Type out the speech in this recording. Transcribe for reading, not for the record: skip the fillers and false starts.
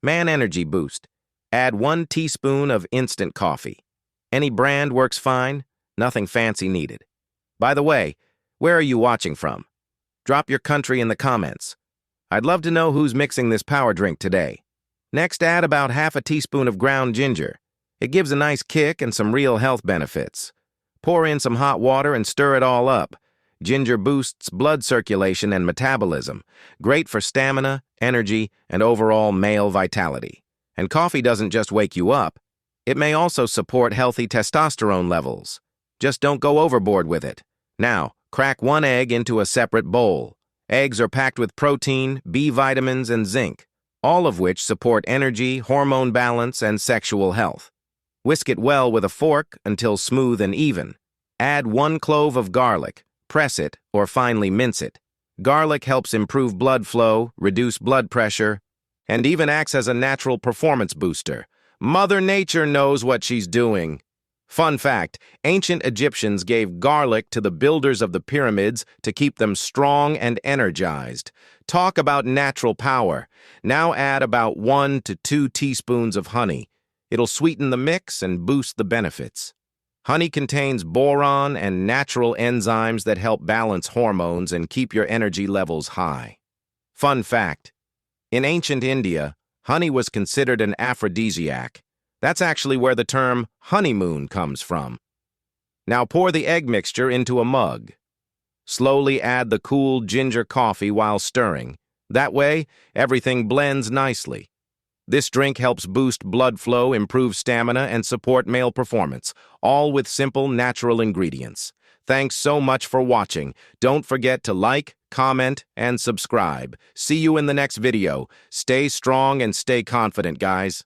Man Energy Boost. Add 1 teaspoon of instant coffee. Any brand works fine, nothing fancy needed. By the way, where are you watching from? Drop your country in the comments. I'd love to know who's mixing this power drink today. Next, add about half a teaspoon of ground ginger. It gives a nice kick and some real health benefits. Pour in some hot water and stir it all up. Ginger boosts blood circulation and metabolism, great for stamina, energy, and overall male vitality. And coffee doesn't just wake you up, it may also support healthy testosterone levels. Just don't go overboard with it. Now, crack 1 egg into a separate bowl. Eggs are packed with protein, B vitamins, and zinc, all of which support energy, hormone balance, and sexual health. Whisk it well with a fork until smooth and even. Add 1 clove of garlic. Press it or finely mince it. Garlic helps improve blood flow, reduce blood pressure, and even acts as a natural performance booster. Mother Nature knows what she's doing. Fun fact, ancient Egyptians gave garlic to the builders of the pyramids to keep them strong and energized. Talk about natural power. Now add about 1 to 2 teaspoons of honey. It'll sweeten the mix and boost the benefits. Honey contains boron and natural enzymes that help balance hormones and keep your energy levels high. Fun fact, in ancient India, honey was considered an aphrodisiac. That's actually where the term honeymoon comes from. Now pour the egg mixture into a mug. Slowly add the cool ginger coffee while stirring. That way, everything blends nicely. This drink helps boost blood flow, improve stamina, and support male performance, all with simple, natural ingredients. Thanks so much for watching. Don't forget to like, comment, and subscribe. See you in the next video. Stay strong and stay confident, guys.